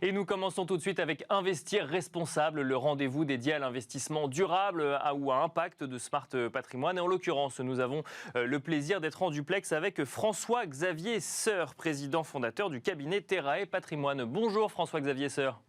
Et nous commençons tout de suite avec Investir responsable, le rendez-vous dédié à l'investissement durable ou à impact de Smart Patrimoine. Et en l'occurrence, nous avons le plaisir d'être en duplex avec François-Xavier Seur, président fondateur du cabinet Terrae Patrimoine. Bonjour François-Xavier Seur.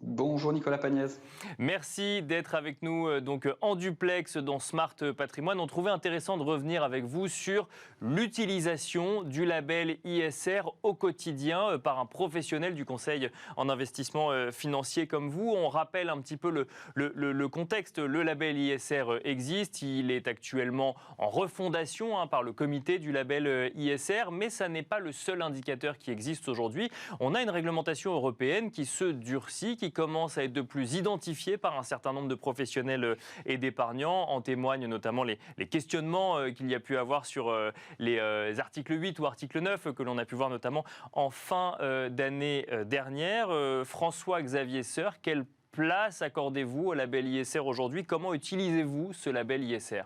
Bonjour Nicolas Pagnès. Merci d'être avec nous donc en duplex dans Smart Patrimoine. On trouvait intéressant de revenir avec vous sur l'utilisation du label ISR au quotidien par un professionnel du conseil en investissement financier comme vous. On rappelle un petit peu le contexte. Le label ISR existe, il est actuellement en refondation par le comité du label ISR, mais ça n'est pas le seul indicateur qui existe aujourd'hui. On a une réglementation européenne qui se durcit, qui commence à être de plus identifiée par un certain nombre de professionnels et d'épargnants. En témoignent notamment les questionnements qu'il y a pu avoir sur les articles 8 ou article 9 que l'on a pu voir notamment en fin d'année dernière. François-Xavier Seur, quelle place accordez-vous au label ISR aujourd'hui? Comment utilisez-vous ce label ISR?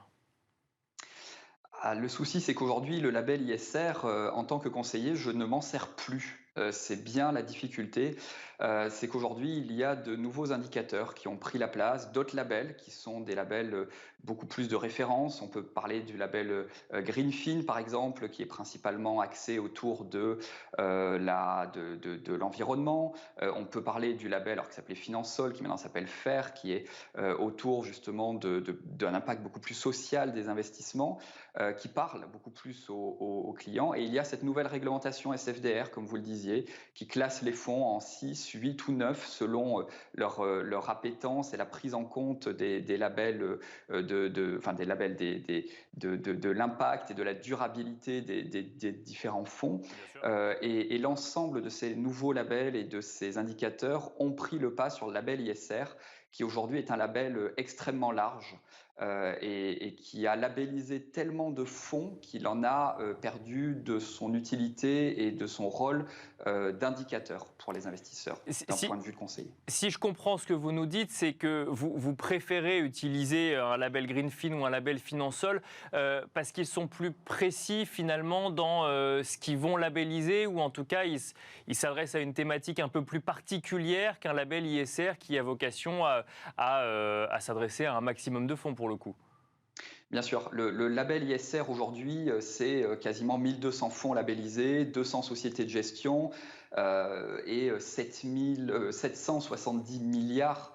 Le souci, c'est qu'aujourd'hui, le label ISR, en tant que conseiller, je ne m'en sers plus. C'est bien la difficulté. C'est qu'aujourd'hui, il y a de nouveaux indicateurs qui ont pris la place, d'autres labels qui sont des labels beaucoup plus de référence. On peut parler du label Greenfin, par exemple, qui est principalement axé autour de l'environnement. On peut parler du label, alors qui s'appelait Finansol, qui maintenant s'appelle FAIR, qui est autour justement d'un impact beaucoup plus social des investissements, qui parle beaucoup plus aux clients. Et il y a cette nouvelle réglementation SFDR, comme vous le disiez, qui classe les fonds en 6, 8 ou 9 selon leur appétence et la prise en compte des labels de l'impact et de la durabilité des différents fonds. Et l'ensemble de ces nouveaux labels et de ces indicateurs ont pris le pas sur le label ISR, qui aujourd'hui est un label extrêmement large et qui a labellisé tellement de fonds qu'il en a perdu de son utilité et de son rôle d'indicateur pour les investisseurs d'un point de vue de conseiller. Si je comprends ce que vous nous dites, c'est que vous préférez utiliser un label Greenfin ou un label Finansol parce qu'ils sont plus précis finalement dans ce qu'ils vont labelliser, ou en tout cas ils s'adressent à une thématique un peu plus particulière qu'un label ISR qui a vocation à s'adresser à un maximum de fonds pour le coup. Bien sûr, le label ISR aujourd'hui, c'est quasiment 1200 fonds labellisés, 200 sociétés de gestion et 770 milliards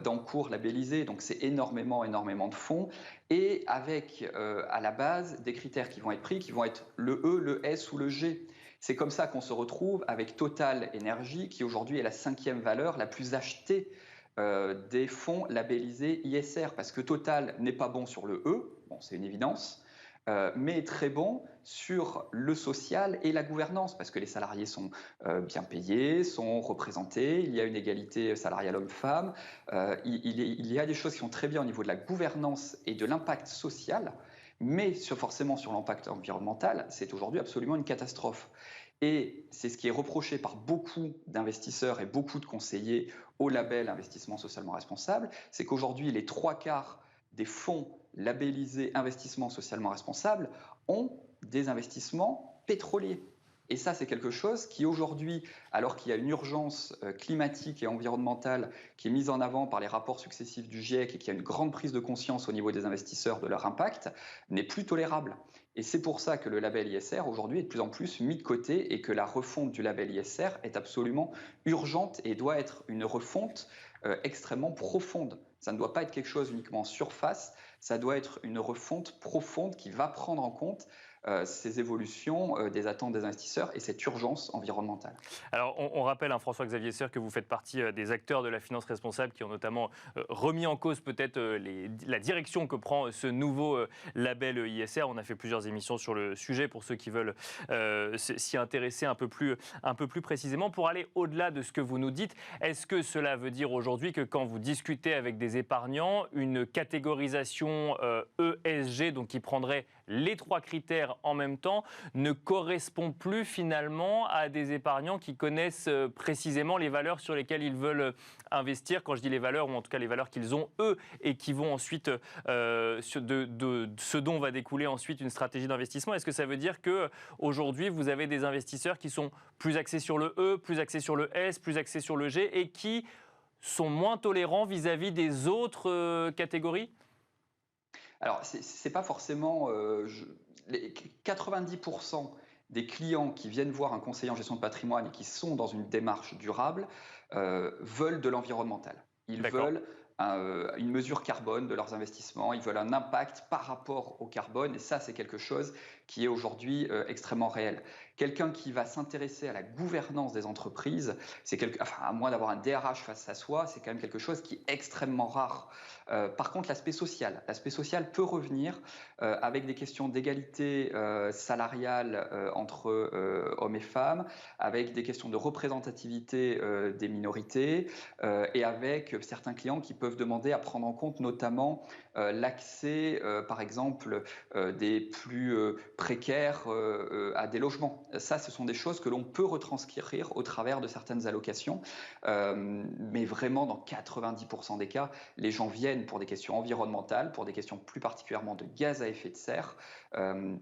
d'encours labellisés. Donc c'est énormément de fonds. Et avec à la base des critères qui vont être pris, qui vont être le E, le S ou le G. C'est comme ça qu'on se retrouve avec Total Energy, qui aujourd'hui est la 5e valeur la plus achetée des fonds labellisés ISR, parce que Total n'est pas bon sur le E, bon, c'est une évidence, mais très bon sur le social et la gouvernance, parce que les salariés sont bien payés, sont représentés, il y a une égalité salariale homme-femme, il y a des choses qui sont très bien au niveau de la gouvernance et de l'impact social, mais forcément sur l'impact environnemental, c'est aujourd'hui absolument une catastrophe. Et c'est ce qui est reproché par beaucoup d'investisseurs et beaucoup de conseillers au label investissement socialement responsable, c'est qu'aujourd'hui les 3/4 des fonds labellisés investissement socialement responsable ont des investissements pétroliers. Et ça, c'est quelque chose qui aujourd'hui, alors qu'il y a une urgence climatique et environnementale qui est mise en avant par les rapports successifs du GIEC et qui a une grande prise de conscience au niveau des investisseurs de leur impact, n'est plus tolérable. Et c'est pour ça que le label ISR aujourd'hui est de plus en plus mis de côté et que la refonte du label ISR est absolument urgente et doit être une refonte extrêmement profonde. Ça ne doit pas être quelque chose uniquement en surface, ça doit être une refonte profonde qui va prendre en compte ces évolutions des attentes des investisseurs et cette urgence environnementale. Alors on rappelle, François-Xavier Seur, que vous faites partie des acteurs de la finance responsable qui ont notamment remis en cause peut-être la direction que prend ce nouveau label ISR. On a fait plusieurs émissions sur le sujet pour ceux qui veulent s'y intéresser un peu plus précisément. Pour aller au-delà de ce que vous nous dites, est-ce que cela veut dire aujourd'hui que quand vous discutez avec des épargnants, une catégorisation ESG, donc qui prendrait les 3 critères en même temps ne correspond plus finalement à des épargnants qui connaissent précisément les valeurs sur lesquelles ils veulent investir. Quand je dis les valeurs, ou en tout cas les valeurs qu'ils ont eux et qui vont ensuite, de ce dont va découler ensuite une stratégie d'investissement. Est-ce que ça veut dire qu'aujourd'hui, vous avez des investisseurs qui sont plus axés sur le E, plus axés sur le S, plus axés sur le G et qui sont moins tolérants vis-à-vis des autres catégories? Alors, c'est pas forcément. Les 90% des clients qui viennent voir un conseiller en gestion de patrimoine et qui sont dans une démarche durable veulent de l'environnemental. Ils D'accord. veulent une mesure carbone de leurs investissements, ils veulent un impact par rapport au carbone, et ça, c'est quelque chose qui est aujourd'hui extrêmement réel. Quelqu'un qui va s'intéresser à la gouvernance des entreprises, à moins d'avoir un DRH face à soi, c'est quand même quelque chose qui est extrêmement rare. Par contre, l'aspect social peut revenir avec des questions d'égalité salariale entre hommes et femmes, avec des questions de représentativité des minorités et avec certains clients qui peuvent demander à prendre en compte notamment l'accès, par exemple, des plus précaires à des logements. Ça, ce sont des choses que l'on peut retranscrire au travers de certaines allocations, mais vraiment dans 90% des cas, les gens viennent pour des questions environnementales, pour des questions plus particulièrement de gaz à effet de serre,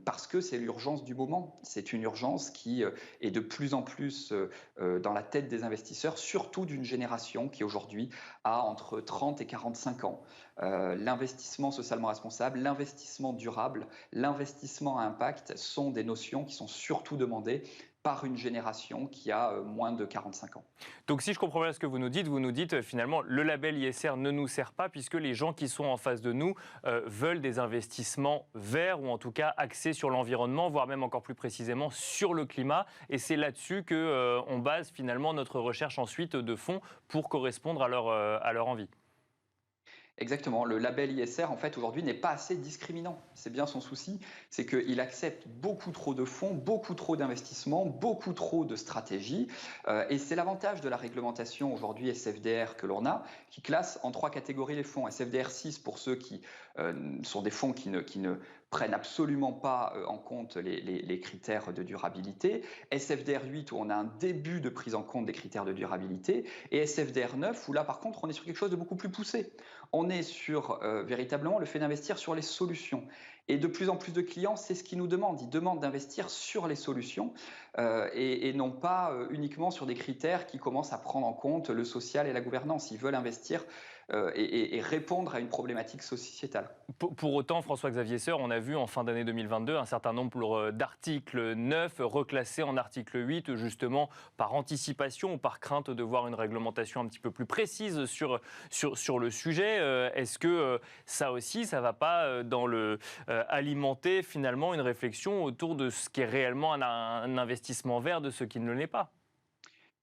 parce que c'est l'urgence du moment. C'est une urgence qui est de plus en plus dans la tête des investisseurs, surtout d'une génération qui aujourd'hui a entre 30 et 45 ans. L'investissement socialement responsable, l'investissement durable, l'investissement à impact sont des notions qui sont surtout demandées par une génération qui a moins de 45 ans. Donc si je comprends bien ce que vous nous dites finalement le label ISR ne nous sert pas puisque les gens qui sont en face de nous veulent des investissements verts ou en tout cas axés sur l'environnement, voire même encore plus précisément sur le climat. Et c'est là-dessus qu'on base finalement notre recherche ensuite de fonds pour correspondre à leur envie. Exactement. Le label ISR, en fait, aujourd'hui, n'est pas assez discriminant. C'est bien son souci, c'est qu'il accepte beaucoup trop de fonds, beaucoup trop d'investissements, beaucoup trop de stratégies. Et c'est l'avantage de la réglementation aujourd'hui SFDR que l'on a, qui classe en 3 catégories les fonds. SFDR 6 pour ceux qui sont des fonds qui ne prennent absolument pas en compte les critères de durabilité, SFDR 8 où on a un début de prise en compte des critères de durabilité, et SFDR 9 où là par contre on est sur quelque chose de beaucoup plus poussé. On est sur véritablement le fait d'investir sur les solutions. Et de plus en plus de clients, c'est ce qu'ils nous demandent. Ils demandent d'investir sur les solutions et non pas uniquement sur des critères qui commencent à prendre en compte le social et la gouvernance. Ils veulent investir et répondre à une problématique sociétale. Pour autant, François-Xavier Seur, on a vu en fin d'année 2022 un certain nombre d'articles 9 reclassés en article 8, justement par anticipation ou par crainte de voir une réglementation un petit peu plus précise sur le sujet. Est-ce que ça aussi, ça ne va pas alimenter finalement une réflexion autour de ce qui est réellement un investissement vert de ce qui ne l'est pas?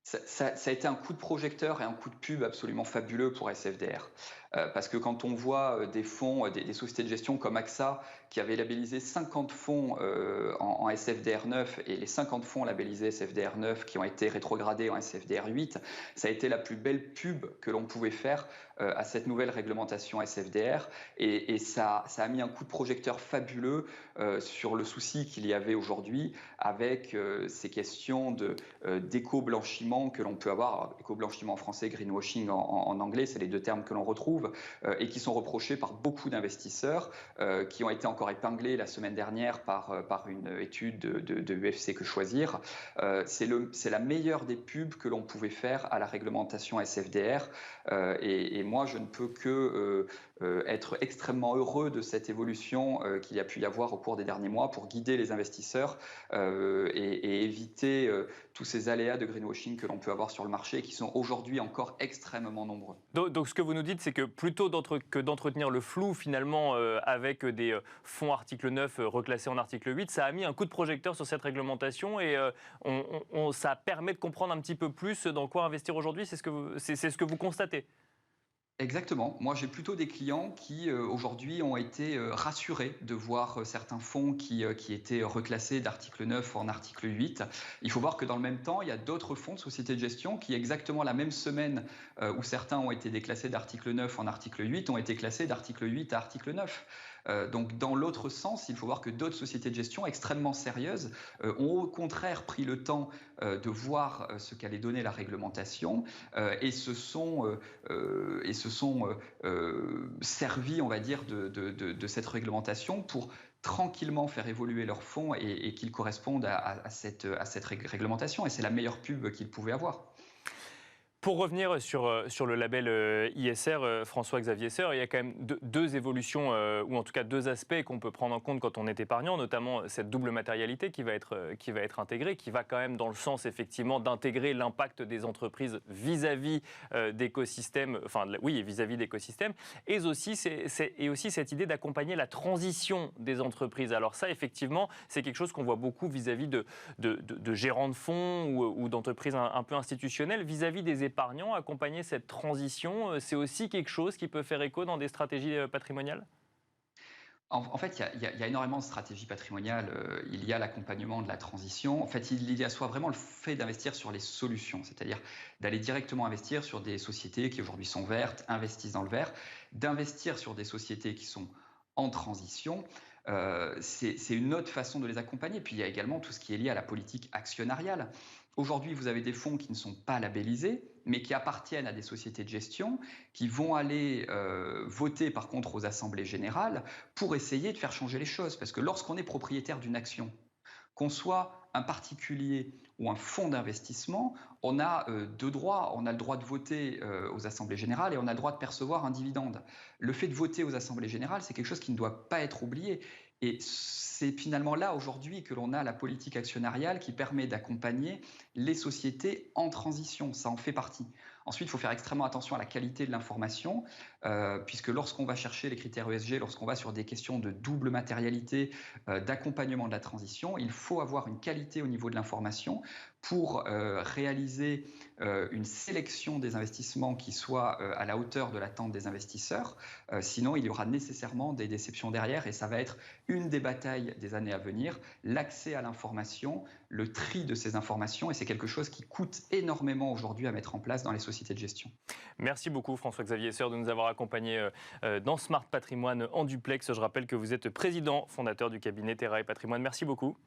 Ça a été un coup de projecteur et un coup de pub absolument fabuleux pour SFDR. Parce que quand on voit des fonds, des sociétés de gestion comme AXA, qui avaient labellisé 50 fonds en SFDR 9 et les 50 fonds labellisés SFDR 9 qui ont été rétrogradés en SFDR 8, ça a été la plus belle pub que l'on pouvait faire à cette nouvelle réglementation SFDR. Et ça a mis un coup de projecteur fabuleux sur le souci qu'il y avait aujourd'hui avec ces questions d'éco-blanchiment que l'on peut avoir. Éco-blanchiment en français, greenwashing en anglais, c'est les 2 termes que l'on retrouve et qui sont reprochés par beaucoup d'investisseurs qui ont été encore épinglés la semaine dernière par une étude de UFC Que Choisir. C'est la meilleure des pubs que l'on pouvait faire à la réglementation SFDR et moi je ne peux que être extrêmement heureux de cette évolution qu'il y a pu y avoir au cours des derniers mois pour guider les investisseurs et éviter tous ces aléas de greenwashing que l'on peut avoir sur le marché et qui sont aujourd'hui encore extrêmement nombreux. Donc ce que vous nous dites, c'est que plutôt que d'entretenir le flou finalement avec des fonds article 9 reclassés en article 8, ça a mis un coup de projecteur sur cette réglementation et ça permet de comprendre un petit peu plus dans quoi investir aujourd'hui. C'est ce que vous constatez? Exactement. Moi, j'ai plutôt des clients qui, aujourd'hui, ont été rassurés de voir certains fonds qui étaient reclassés d'article 9 en article 8. Il faut voir que dans le même temps, il y a d'autres fonds de sociétés de gestion qui, exactement la même semaine où certains ont été déclassés d'article 9 en article 8, ont été classés d'article 8 à article 9. Donc dans l'autre sens, il faut voir que d'autres sociétés de gestion extrêmement sérieuses ont au contraire pris le temps de voir ce qu'allait donner la réglementation et se sont servis, on va dire, de cette réglementation pour tranquillement faire évoluer leurs fonds et qu'ils correspondent à cette réglementation. Et c'est la meilleure pub qu'ils pouvaient avoir. Pour revenir sur le label ISR, François-Xavier Seur, il y a quand même deux évolutions, ou en tout cas deux aspects qu'on peut prendre en compte quand on est épargnant, notamment cette double matérialité qui va être intégrée, qui va quand même dans le sens effectivement d'intégrer l'impact des entreprises vis-à-vis d'écosystèmes, vis-à-vis d'écosystèmes, et aussi cette idée d'accompagner la transition des entreprises. Alors ça, effectivement, c'est quelque chose qu'on voit beaucoup vis-à-vis de gérants de fonds ou d'entreprises un peu institutionnelles, vis-à-vis des épargnants, accompagner cette transition, c'est aussi quelque chose qui peut faire écho dans des stratégies patrimoniales ? En fait, il y a énormément de stratégies patrimoniales. Il y a l'accompagnement de la transition. En fait, il y a soit vraiment le fait d'investir sur les solutions, c'est-à-dire d'aller directement investir sur des sociétés qui aujourd'hui sont vertes, investissent dans le vert, d'investir sur des sociétés qui sont en transition. C'est une autre façon de les accompagner. Puis il y a également tout ce qui est lié à la politique actionnariale. Aujourd'hui, vous avez des fonds qui ne sont pas labellisés, mais qui appartiennent à des sociétés de gestion, qui vont aller voter par contre aux assemblées générales pour essayer de faire changer les choses. Parce que lorsqu'on est propriétaire d'une action, qu'on soit un particulier ou un fonds d'investissement, on a deux droits. On a le droit de voter aux assemblées générales et on a le droit de percevoir un dividende. Le fait de voter aux assemblées générales, c'est quelque chose qui ne doit pas être oublié. Et c'est finalement là aujourd'hui que l'on a la politique actionnariale qui permet d'accompagner les sociétés en transition. Ça en fait partie. Ensuite, il faut faire extrêmement attention à la qualité de l'information, puisque lorsqu'on va chercher les critères ESG, lorsqu'on va sur des questions de double matérialité, d'accompagnement de la transition, il faut avoir une qualité au niveau de l'information pour réaliser une sélection des investissements qui soit à la hauteur de l'attente des investisseurs. Sinon, il y aura nécessairement des déceptions derrière et ça va être une des batailles des années à venir, l'accès à l'information, le tri de ces informations, et c'est quelque chose qui coûte énormément aujourd'hui à mettre en place dans les sociétés de gestion. Merci beaucoup François-Xavier Seur de nous avoir accompagnés dans Smart Patrimoine en duplex. Je rappelle que vous êtes président fondateur du cabinet Terra et Patrimoine. Merci beaucoup.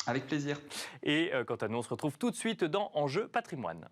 Avec plaisir. Et quant à nous, on se retrouve tout de suite dans Enjeu Patrimoine.